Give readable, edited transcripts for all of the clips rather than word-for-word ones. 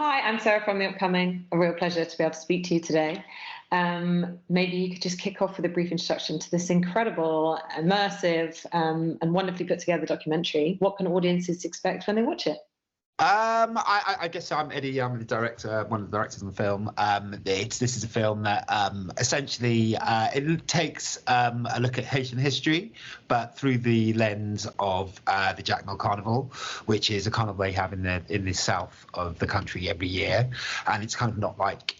Hi, I'm Sarah from The Upcoming. A real pleasure to be able to speak to you today. Maybe you could just kick off with a brief introduction to this incredible, immersive, and wonderfully put together documentary. What can audiences expect when they watch it? I guess I'm Eddie. I'm the director, one of the directors on the film. This is a film that essentially it takes a look at Haitian history, but through the lens of the Jacmel Carnival, which is a carnival they have in the south of the country every year, and it's kind of not like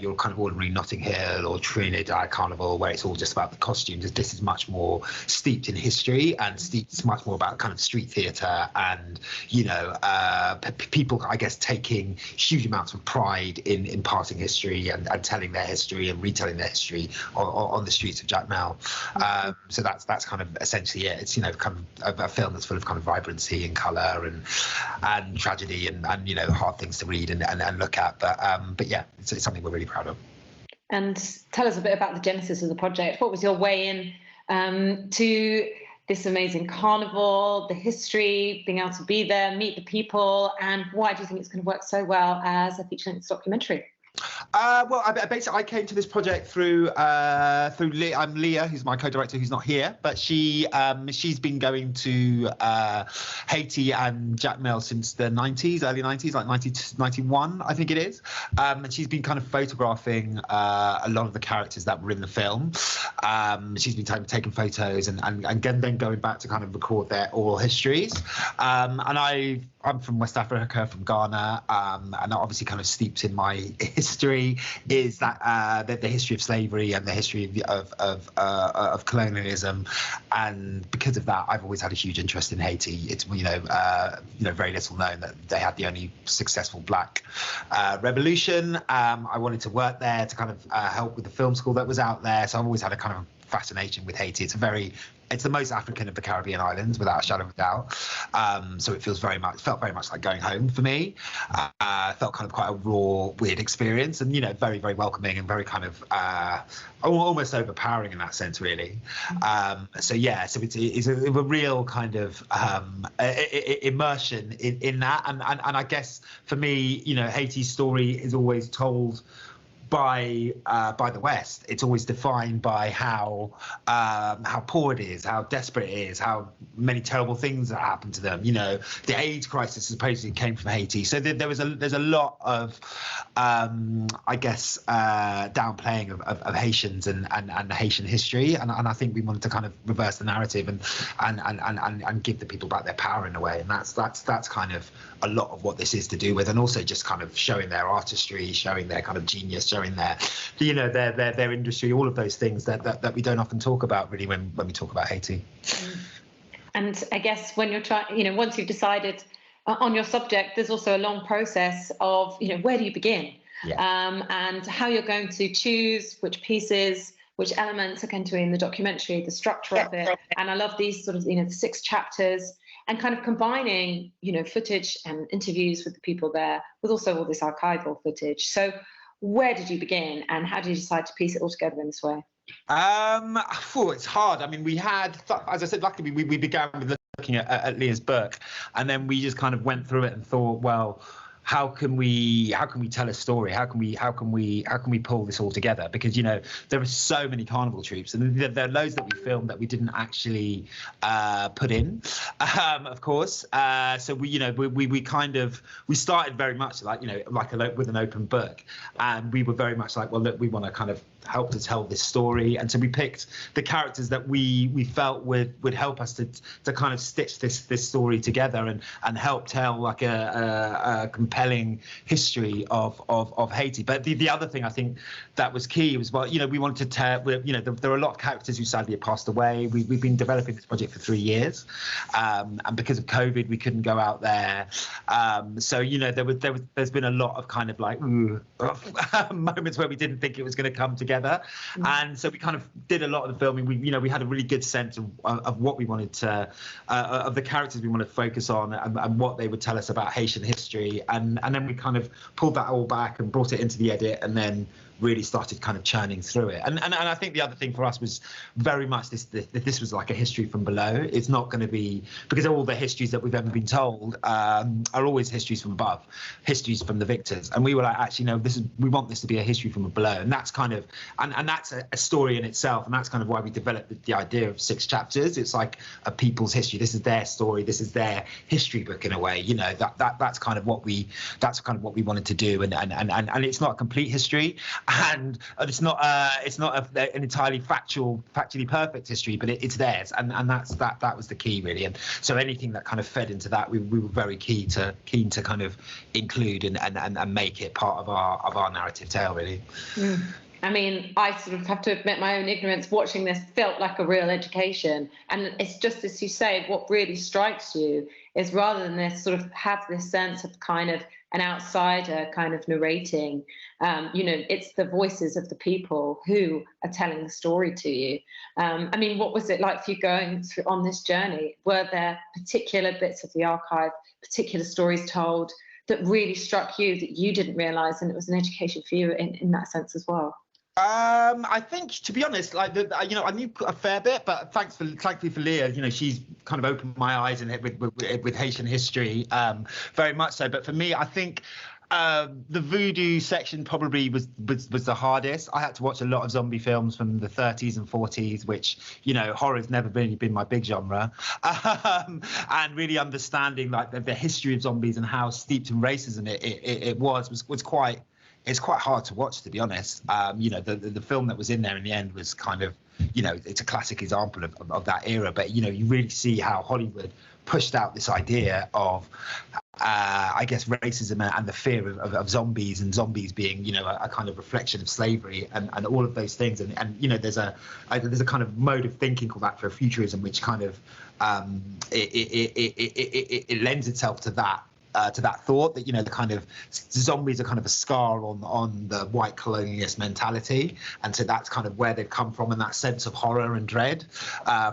your kind of ordinary Notting Hill or Trinidad Carnival where it's all just about the costumes. This is much more steeped in history and steeped much more about kind of street theatre and people, I guess, taking huge amounts of pride in imparting history and telling their history and retelling their history on the streets of Jacmel. So that's kind of essentially it. It's kind of a film that's full of kind of vibrancy and colour and tragedy and hard things to read and look at. But yeah, it's something we're really proud of. And tell us a bit about the genesis of the project. What was your way in to this amazing carnival, the history, being able to be there, meet the people, and why do you think it's going to work so well as a feature-length documentary? Well, I came to this project through Leah. I'm Leah, who's my co-director, who's not here, but she's been going to Haiti and Jacmel since the early 90s, like 1991, I think it is. And she's been kind of photographing a lot of the characters that were in the film. She's been taking photos and then going back to kind of record their oral histories. And I'm from West Africa, from Ghana, and obviously kind of steeped in my history is that the history of slavery and the history of colonialism, and because of that, I've always had a huge interest in Haiti. It's very little known that they had the only successful Black revolution. I wanted to work there to kind of help with the film school that was out there, so I've always had a kind of fascination with Haiti. It's the most African of the Caribbean islands, without a shadow of a doubt. So it felt very much like going home for me. Felt kind of quite a raw, weird experience, and very, very welcoming and very kind of almost overpowering in that sense, really. So it's a real kind of immersion in that, and I guess for me, Haiti's story is always told by the West. It's always defined by how poor it is, how desperate it is, how many terrible things that happen to them. The AIDS crisis supposedly came from Haiti, so there's a lot of downplaying of Haitians and Haitian history, and I think we wanted to kind of reverse the narrative and give the people back their power in a way, and that's kind of a lot of what this is to do with, and also just kind of showing their artistry, showing their kind of genius, showing their industry, all of those things that we don't often talk about really when we talk about Haiti. And I guess when you're trying, once you've decided on your subject, there's also a long process of, where do you begin? Yeah. And how you're going to choose which pieces, which elements are going to be in the documentary, the structure of it. And I love these sort of, 6 chapters, and kind of combining, footage and interviews with the people there with also all this archival footage. So where did you begin, and how did you decide to piece it all together in this way? It's hard. I mean, we had, as I said, luckily we began with looking at Leah's book, and then we just kind of went through it and thought, well, how can we tell a story? How can we pull this all together? Because there are so many carnival troupes, and there are loads that we filmed that we didn't actually put in, of course. So we started very much like with an open book, and we were very much like, well, look, we want to kind of help to tell this story, and so we picked the characters that we felt would help us to kind of stitch this story together and help tell like a compelling history of Haiti. But the other thing I think that was key was, well, we wanted to tell, there are a lot of characters who sadly have passed away. We've been developing this project for 3 years, and because of COVID we couldn't go out there, so there's been a lot of kind of like moments where we didn't think it was going to come together. And so we kind of did a lot of the filming. We had a really good sense of what we wanted to, of the characters we wanted to focus on, and what they would tell us about Haitian history, and then we kind of pulled that all back and brought it into the edit, and then really started kind of churning through it. And I think the other thing for us was very much this was like a history from below. It's not going to be, because all the histories that we've ever been told are always histories from above, histories from the victors. And we were like, actually, no, we want this to be a history from below. And that's kind of, and that's a story in itself. And that's kind of why we developed the idea of 6 chapters. It's like a people's history. This is their story. This is their history book in a way. You know, that's kind of what we wanted to do. And it's not a complete history, and it's not an entirely factually perfect history, but it's theirs, and that was the key, really. And so anything that kind of fed into that, we were very keen to kind of include and make it part of our narrative tale, really. I mean, I sort of have to admit my own ignorance. Watching this felt like a real education. And it's just as you say, what really strikes you is, rather than this sort of have this sense of kind of an outsider kind of narrating, it's the voices of the people who are telling the story to you. I mean, what was it like for you going through on this journey? Were there particular bits of the archive, particular stories told that really struck you that you didn't realise, and it was an education for you in that sense as well? I think, to be honest, like I knew a fair bit, but thankfully for Leah, she's kind of opened my eyes with Haitian history, very much so. But for me, I think the voodoo section probably was the hardest. I had to watch a lot of zombie films from the 30s and 40s, which, horror's never really been my big genre, and really understanding like the history of zombies and how steeped in racism it was quite. It's quite hard to watch, to be honest. The film that was in there in the end was kind of, it's a classic example of that era. But, you really see how Hollywood pushed out this idea of, I guess, racism and the fear of zombies, and zombies being, a kind of reflection of slavery and all of those things. And there's a kind of mode of thinking called Afrofuturism, which kind of it lends itself to that. To that thought that the kind of zombies are kind of a scar on the white colonialist mentality, and so that's kind of where they've come from, and that sense of horror and dread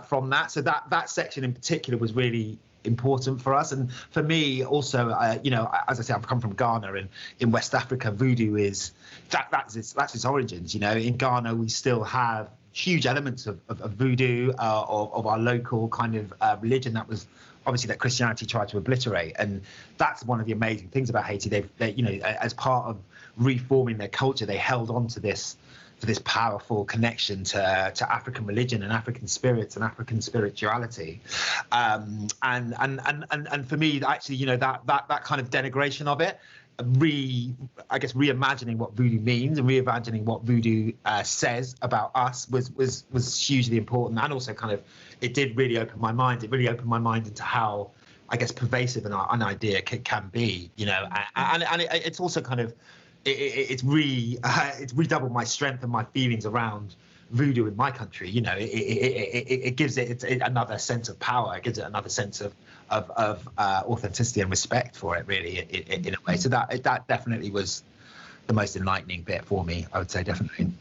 from that. So that section in particular was really important for us, and for me also. As I say, I've come from Ghana, and in West Africa, voodoo is that's its origins. In Ghana, we still have huge elements of voodoo, of our local kind of religion that was. Obviously, that Christianity tried to obliterate, and that's one of the amazing things about Haiti. They as part of reforming their culture, they held on to this powerful connection to African religion and African spirits and African spirituality, and for me, actually, that kind of denigration of it. Reimagining what voodoo means and reimagining what voodoo says about us was hugely important, and also kind of it did really open my mind. It really opened my mind into how, I guess, pervasive an idea can be, and it's also kind of it's redoubled my strength and my feelings around voodoo in my country. It gives it another sense of power. It gives it another sense of authenticity and respect for it, really, in a way. So that definitely was the most enlightening bit for me, I would say, definitely.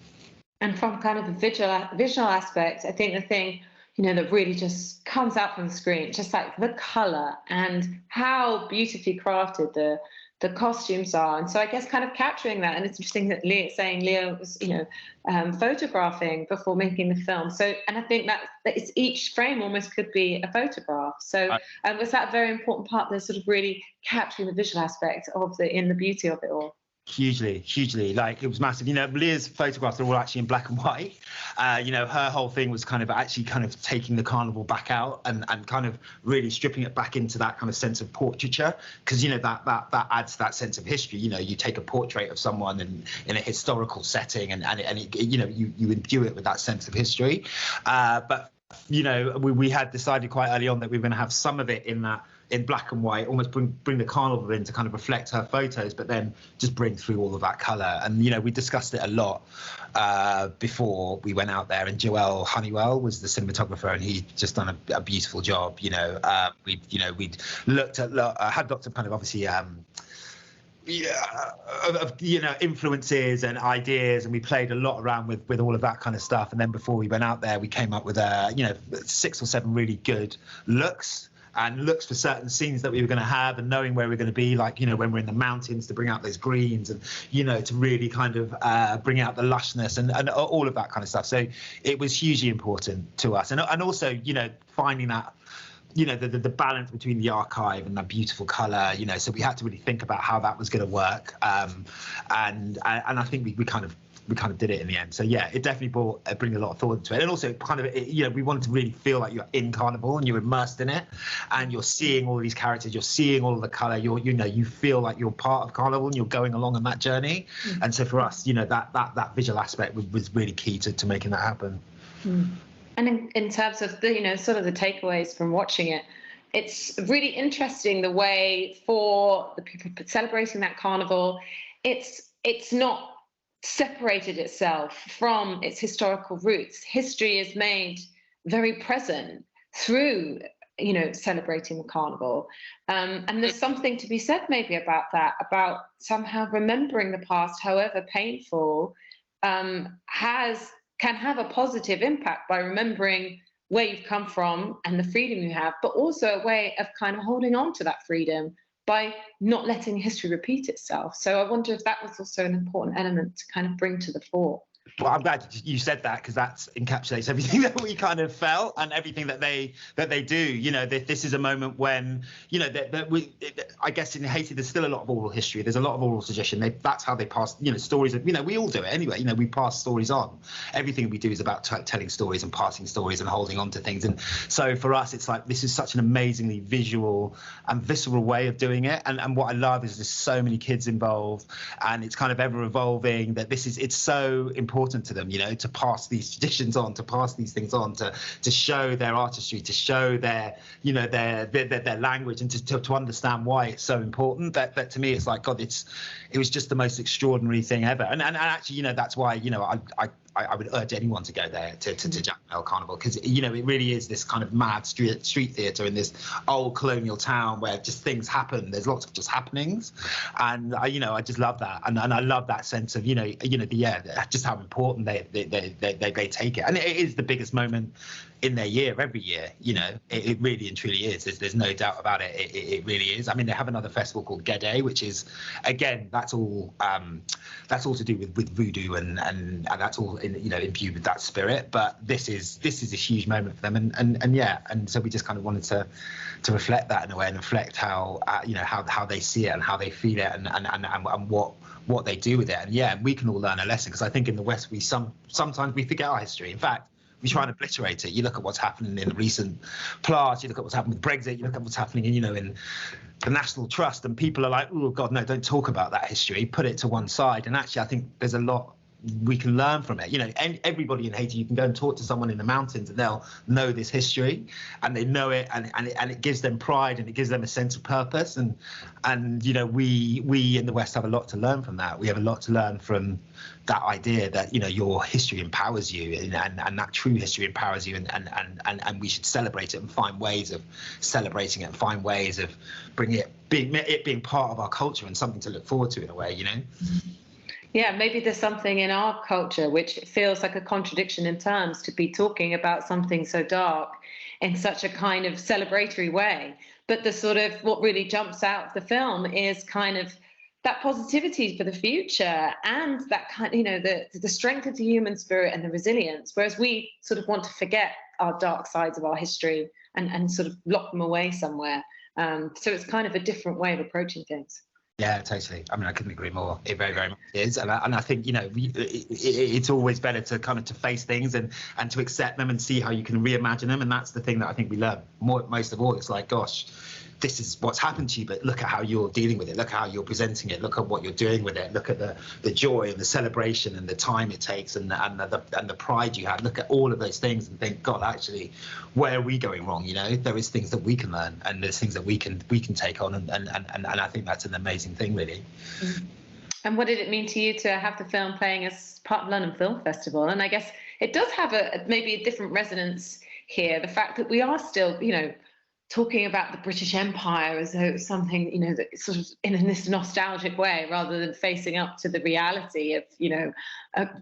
And from kind of the visual aspect, I think the thing that really just comes out from the screen, just like the color and how beautifully crafted the costumes are. And so I guess kind of capturing that, and it's interesting that Leah was photographing before making the film. So, and I think that it's each frame almost could be a photograph. So was that a very important part, the sort of really capturing the visual aspect of the beauty of it all? Hugely, like it was massive. Leah's photographs are all actually in black and white. Her whole thing was kind of taking the carnival back out and kind of really stripping it back into that kind of sense of portraiture, because that adds that sense of history. You take a portrait of someone in a historical setting, and you imbue it with that sense of history. But we had decided quite early on that we were going to have some of it in black and white, almost bring the carnival in to kind of reflect her photos, but then just bring through all of that color. And we discussed it a lot before we went out there. And Joel Honeywell was the cinematographer, and he just done a beautiful job. We'd looked at had lots of kind of obviously influences and ideas, and we played a lot around with all of that kind of stuff. And then before we went out there, we came up with 6 or 7 really good looks. and looks for certain scenes that we were going to have, and knowing where we're going to be, like, you know, when we're in the mountains, to bring out those greens, and, you know, to really kind of bring out the lushness and all of that kind of stuff. So it was hugely important to us, and also, you know, finding that, you know, the balance between the archive and that beautiful color, you know, so we had to really think about how that was going to work, and I think we kind of did it in the end. So yeah, it definitely bring a lot of thought into it, and also kind of, you know, we wanted to really feel like you're in Carnival and you're immersed in it, and you're seeing all of these characters, you're seeing all of the color, you know, you feel like you're part of Carnival and you're going along on that journey. And so for us, you know, that visual aspect was really key to making that happen. And in terms of the, you know, sort of the takeaways from watching it, it's really interesting the way for the people celebrating that Carnival, it's not separated itself from its historical roots. History is made very present through, you know, celebrating the Carnival. And there's something to be said maybe about that, about somehow remembering the past, however painful, can have a positive impact by remembering where you've come from and the freedom you have, but also a way of kind of holding on to that freedom by not letting history repeat itself. So I wonder if that was also an important element to kind of bring to the fore. Well, I'm glad you said that, because that encapsulates everything that we kind of felt and everything that they do. You know, this is a moment when, you know, I guess in Haiti there's still a lot of oral history. There's a lot of oral suggestion. That's how they pass, you know, stories. You know, we all do it anyway. You know, we pass stories on. Everything we do is about telling stories and passing stories and holding on to things. And so for us, it's like, this is such an amazingly visual and visceral way of doing it. And what I love is there's so many kids involved, and it's kind of ever evolving. That it's so important to them, you know, to pass these traditions on, to pass these things on, to show their artistry, to show their, you know, their language, and to understand why it's so important. That to me, it's like, God, it was just the most extraordinary thing ever. And actually, you know, that's why, you know, I would urge anyone to go there to Jacmel Carnival, because, you know, it really is this kind of mad street theatre in this old colonial town where just things happen. There's lots of just happenings, and you know, I just love that, and I love that sense of, you know, just how important they take it, and it is the biggest moment in their year, every year. You know, it really and truly is. There's no doubt about it. It really is. I mean, they have another festival called Gede, which is, again, that's all to do with voodoo, and that's all in, you know, imbued with that spirit. But this is a huge moment for them, and so we just kind of wanted to reflect that in a way, and reflect how you know, how they see it and how they feel it, and what they do with it. And yeah, we can all learn a lesson, because I think in the West we sometimes we forget our history. In fact, we try and obliterate it. You look at what's happening in the recent past, you look at what's happened with Brexit, you look at what's happening in, you know, in the National Trust, and people are like, oh God, no, don't talk about that history, put it to one side. And actually, I think there's a lot we can learn from it. You know, everybody in Haiti, you can go and talk to someone in the mountains and they'll know this history, and they know it, and it gives them pride, and it gives them a sense of purpose. And you know, we in the West have a lot to learn from that. We have a lot to learn from that idea that, you know, your history empowers you, and that true history empowers you, and we should celebrate it and find ways of celebrating it, and find ways of bringing it being part of our culture and something to look forward to in a way, you know. Yeah, maybe there's something in our culture which feels like a contradiction in terms, to be talking about something so dark in such a kind of celebratory way. But the sort of, what really jumps out of the film is kind of that positivity for the future, and that kind of, you know, the strength of the human spirit and the resilience, whereas we sort of want to forget our dark sides of our history and sort of lock them away somewhere. So it's kind of a different way of approaching things. Yeah, totally. I mean, I couldn't agree more. It very, very much is. And I think, you know, it's always better to kind of to face things and to accept them and see how you can reimagine them. And that's the thing that I think we learn most of all. It's like, gosh, this is what's happened to you, but look at how you're dealing with it. Look at how you're presenting it. Look at what you're doing with it. Look at the joy and the celebration and the time it takes, and the pride you have. Look at all of those things and think, God, actually, where are we going wrong? You know, there is things that we can learn, and there's things that we can take on, and I think that's an amazing thing, really. And what did it mean to you to have the film playing as part of London Film Festival? And I guess it does have maybe a different resonance here. The fact that we are still, you know, talking about the British Empire as though it was something, you know, that sort of in this nostalgic way, rather than facing up to the reality of, you know,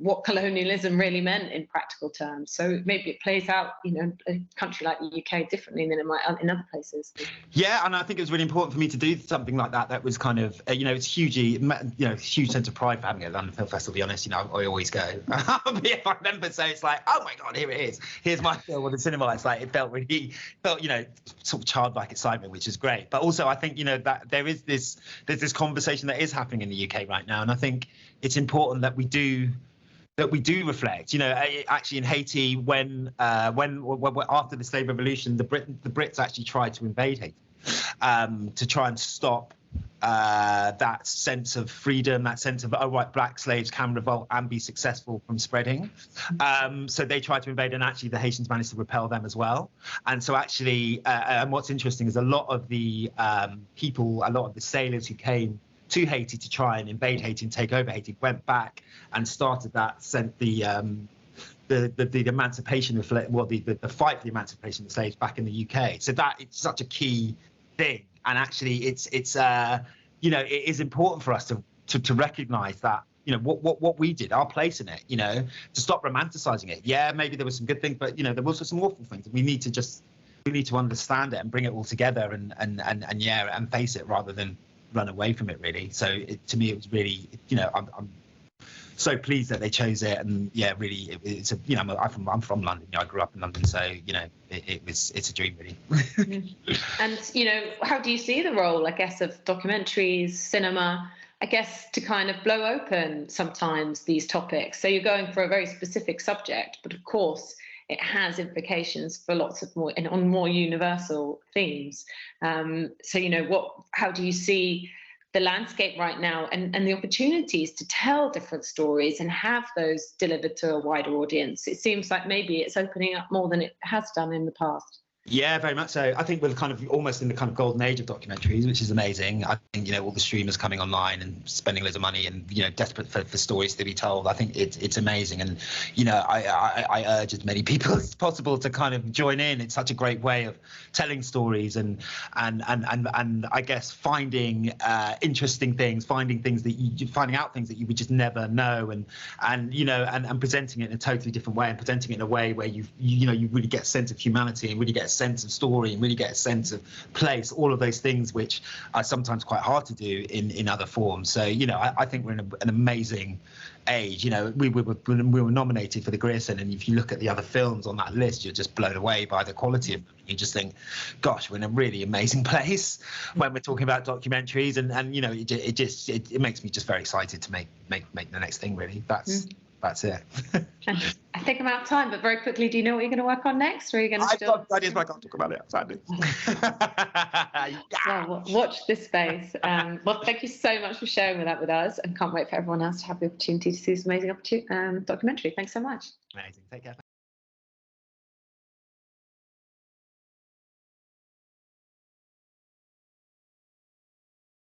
what colonialism really meant in practical terms. So maybe it plays out, you know, a country like the UK differently than it might in other places. Yeah, and I think it was really important for me to do something like that. That was kind of, you know, it's hugely, you know, huge sense of pride for having it at London Film Festival. To be honest, you know, I always go. But if I remember, so it's like, oh my God, here it is. Here's my film with the cinema. It's like, it felt, you know, sort of childlike excitement, which is great. But also, I think, you know, that there's this conversation that is happening in the UK right now, and I think it's important that we do reflect. You know, actually in Haiti, when after the slave revolution, the Brits actually tried to invade Haiti to try and stop that sense of freedom, that sense of, oh right, black slaves can revolt and be successful from spreading. So they tried to invade, and actually the Haitians managed to repel them as well. And so actually, and what's interesting is a lot of the people, a lot of the sailors who came to Haiti to try and invade Haiti and take over Haiti went back and started that, sent the emancipation of, well, the fight for the emancipation of the slaves back in the UK. So that it's such a key thing, and actually it's you know, it is important for us to recognise that, you know, what we did, our place in it, you know, to stop romanticising it. Yeah, maybe there were some good things, but you know, there were also some awful things. We need to understand it and bring it all together and face it rather than run away from it, really. So to me, it was really, you know, I'm so pleased that they chose it, and yeah, really, it's a, you know, I'm from London. You know, I grew up in London, so you know, it's a dream, really. And you know, how do you see the role, I guess, of documentaries, cinema, I guess, to kind of blow open sometimes these topics? So you're going for a very specific subject, but of course, it has implications for lots of more on more universal themes. So you know, how do you see the landscape right now, and the opportunities to tell different stories and have those delivered to a wider audience? It seems like maybe it's opening up more than it has done in the past. Yeah, very much so. I think we're kind of almost in the kind of golden age of documentaries, which is amazing. I think, you know, all the streamers coming online and spending loads of money and, you know, desperate for stories to be told. I think it's amazing. And, you know, I urge as many people as possible to kind of join in. It's such a great way of telling stories and I guess finding interesting things, finding out things that you would just never know, and you know, and presenting it in a totally different way, and presenting it in a way where you really get a sense of humanity and really get a sense of story and really get a sense of place, all of those things which are sometimes quite hard to do in other forms. So, you know, I think we're in an amazing age. You know, we were nominated for the Grierson, and if you look at the other films on that list, you're just blown away by the quality of them. You just think, gosh, we're in a really amazing place when we're talking about documentaries, and you know, it makes me just very excited to make the next thing, really. That's it. I think I'm out of time, but very quickly, do you know what you're going to work on next, or are you going to still... I've got ideas, but I can't talk about it, sadly. Well, watch this space. Well, thank you so much for sharing that with us, and can't wait for everyone else to have the opportunity to see this amazing documentary. Thanks so much. Amazing. Take care.